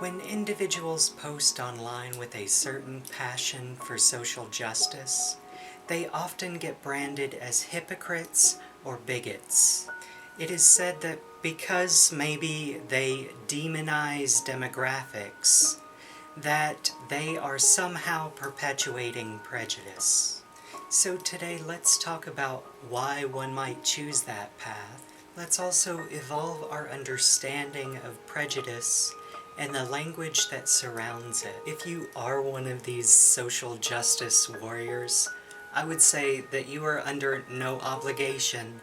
When individuals post online with a certain passion for social justice, they often get branded as hypocrites or bigots. It is said that because maybe they demonize demographics, that they are somehow perpetuating prejudice. So today let's talk about why one might choose that path. Let's also evolve our understanding of prejudice and the language that surrounds it. If you are one of these social justice warriors, I would say that you are under no obligation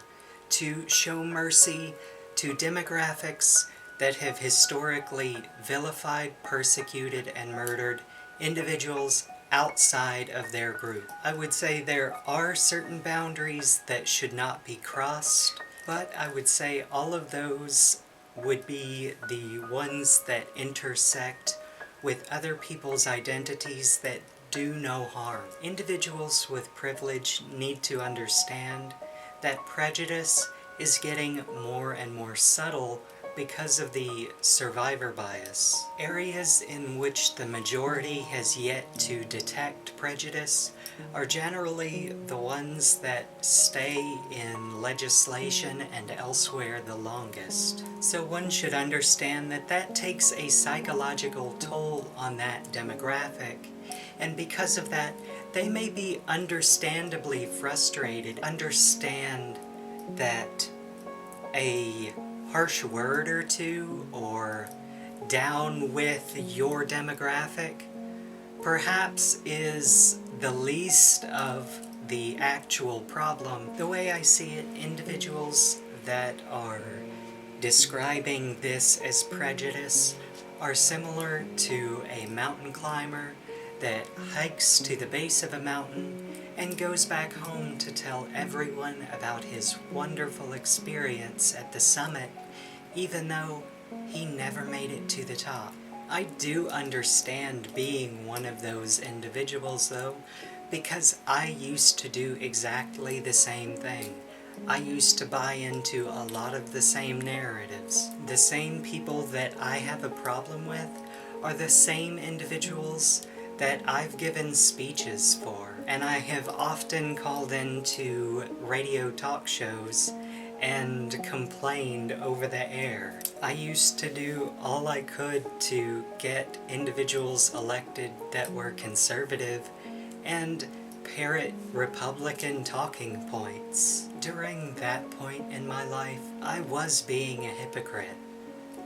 to show mercy to demographics that have historically vilified, persecuted, and murdered individuals outside of their group. I would say there are certain boundaries that should not be crossed, but I would say all of those would be the ones that intersect with other people's identities that do no harm. Individuals with privilege need to understand that prejudice is getting more and more subtle because of the survivor bias. Areas in which the majority has yet to detect prejudice are generally the ones that stay in legislation and elsewhere the longest. So one should understand that that takes a psychological toll on that demographic, and because of that, they may be understandably frustrated. Understand that a harsh word or two, or down with your demographic, perhaps is the least of the actual problem. The way I see it, individuals that are describing this as prejudice are similar to a mountain climber that hikes to the base of a mountain and goes back home to tell everyone about his wonderful experience at the summit, even though he never made it to the top. I do understand being one of those individuals, though, because I used to do exactly the same thing. I used to buy into a lot of the same narratives. The same people that I have a problem with are the same individuals that I've given speeches for, and I have often called into radio talk shows and complained over the air. I used to do all I could to get individuals elected that were conservative and parrot Republican talking points. During that point in my life, I was being a hypocrite.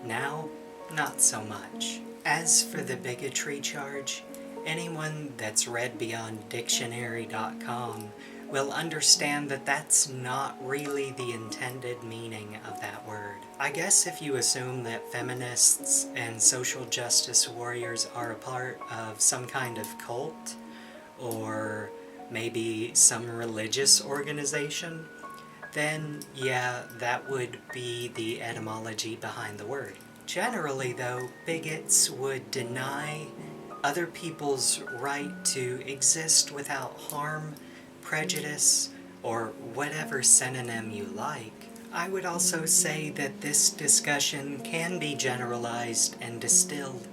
Now, not so much. As for the bigotry charge, anyone that's read beyond dictionary.com will understand that that's not really the intended meaning of that word. I guess if you assume that feminists and social justice warriors are a part of some kind of cult, or maybe some religious organization, then yeah, that would be the etymology behind the word. Generally though, bigots would deny other people's right to exist without harm, prejudice, or whatever synonym you like. I would also say that this discussion can be generalized and distilled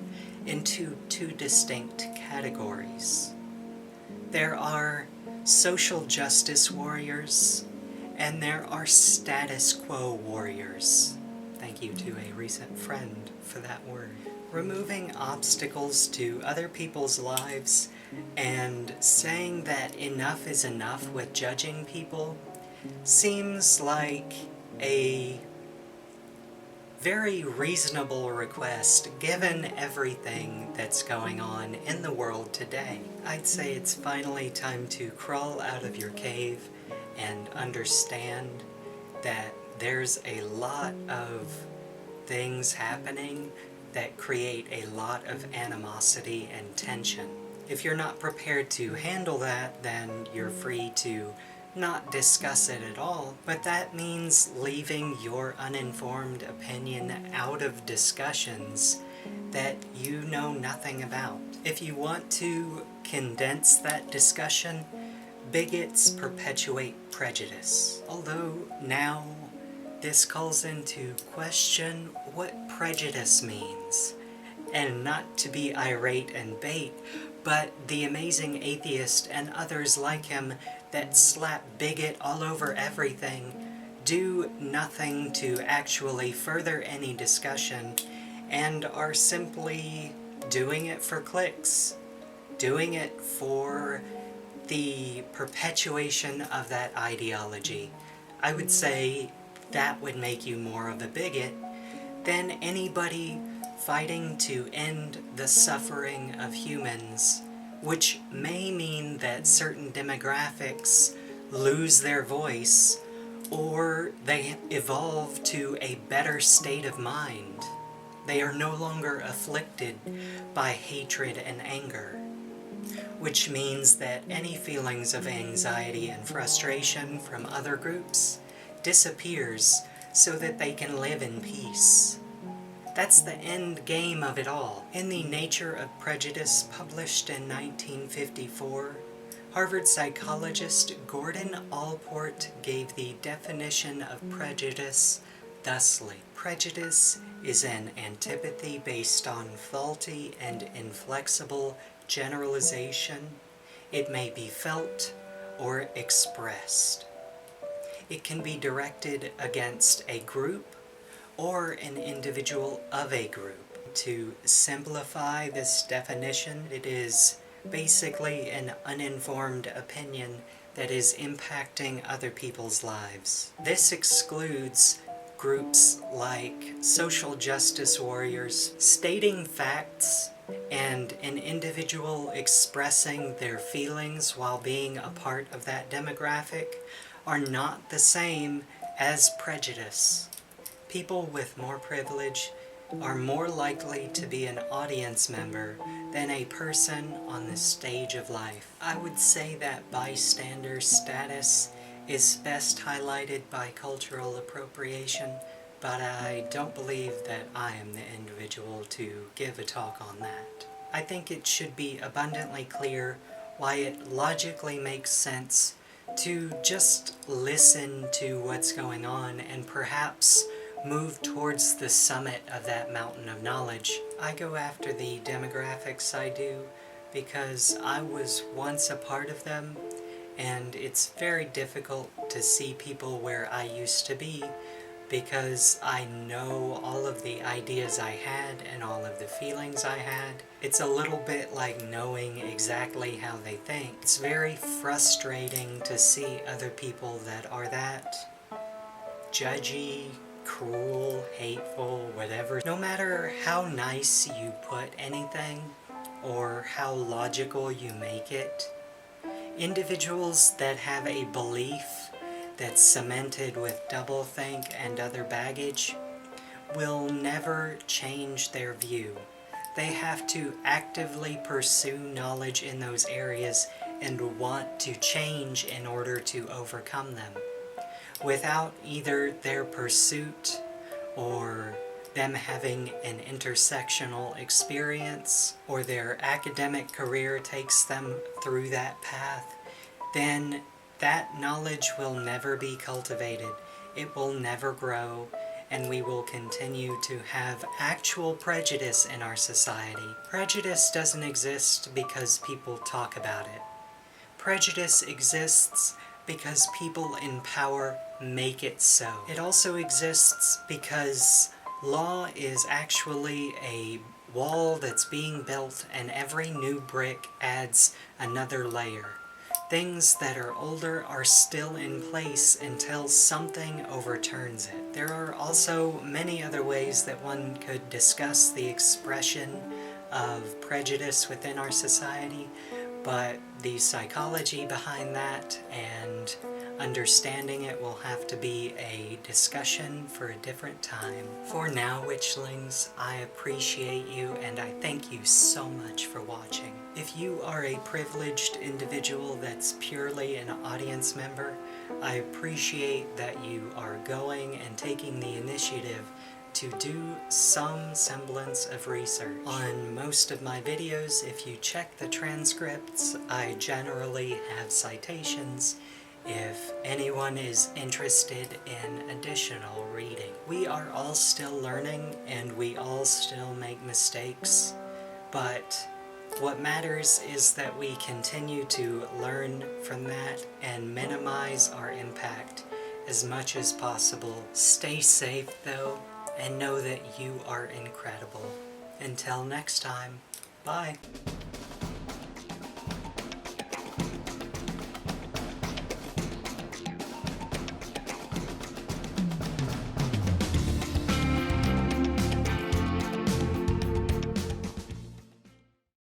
into two distinct categories. There are social justice warriors, and there are status quo warriors. Thank you to a recent friend for that word. Removing obstacles to other people's lives and saying that enough is enough with judging people seems like a very reasonable request given everything that's going on in the world today. I'd say it's finally time to crawl out of your cave and understand that there's a lot of things happening that create a lot of animosity and tension. If you're not prepared to handle that, then you're free to not discuss it at all, but that means leaving your uninformed opinion out of discussions that you know nothing about. If you want to condense that discussion, bigots perpetuate prejudice. Although now this calls into question what prejudice means and not to be irate and bait, but The Amazing Atheist and others like him that slap bigot all over everything do nothing to actually further any discussion and are simply doing it for clicks, doing it for the perpetuation of that ideology. I would say that would make you more of a bigot than anybody fighting to end the suffering of humans, which may mean that certain demographics lose their voice or they evolve to a better state of mind. They are no longer afflicted by hatred and anger, which means that any feelings of anxiety and frustration from other groups disappears so that they can live in peace. That's the end game of it all. In The Nature of Prejudice, published in 1954, Harvard psychologist Gordon Allport gave the definition of prejudice thusly. Prejudice is an antipathy based on faulty and inflexible generalization. It may be felt or expressed. It can be directed against a group or an individual of a group. To simplify this definition, it is basically an uninformed opinion that is impacting other people's lives. This excludes groups like social justice warriors stating facts and an individual expressing their feelings while being a part of that demographic are not the same as prejudice. People with more privilege are more likely to be an audience member than a person on the stage of life. I would say that bystander status is best highlighted by cultural appropriation, but I don't believe that I am the individual to give a talk on that. I think it should be abundantly clear why it logically makes sense to just listen to what's going on and perhaps move towards the summit of that mountain of knowledge. I go after the demographics I do because I was once a part of them, and it's very difficult to see people where I used to be because I know all of the ideas I had and all of the feelings I had. It's a little bit like knowing exactly how they think. It's very frustrating to see other people that are that judgy, cruel, hateful, whatever. No matter how nice you put anything or how logical you make it, individuals that have a belief that's cemented with doublethink and other baggage will never change their view. They have to actively pursue knowledge in those areas and want to change in order to overcome them. Without either their pursuit or them having an intersectional experience or their academic career takes them through that path, then that knowledge will never be cultivated. It will never grow, and we will continue to have actual prejudice in our society. Prejudice doesn't exist because people talk about it. Prejudice exists because people in power make it so. It also exists because law is actually a wall that's being built, and every new brick adds another layer. Things that are older are still in place until something overturns it. There are also many other ways that one could discuss the expression of prejudice within our society, but the psychology behind that and understanding it will have to be a discussion for a different time. For now, witchlings, I appreciate you and I thank you so much for watching. If you are a privileged individual that's purely an audience member, I appreciate that you are going and taking the initiative to do some semblance of research. On most of my videos, if you check the transcripts, I generally have citations if anyone is interested in additional reading. We are all still learning and we all still make mistakes, but what matters is that we continue to learn from that and minimize our impact as much as possible. Stay safe though, and know that you are incredible. Until next time, bye!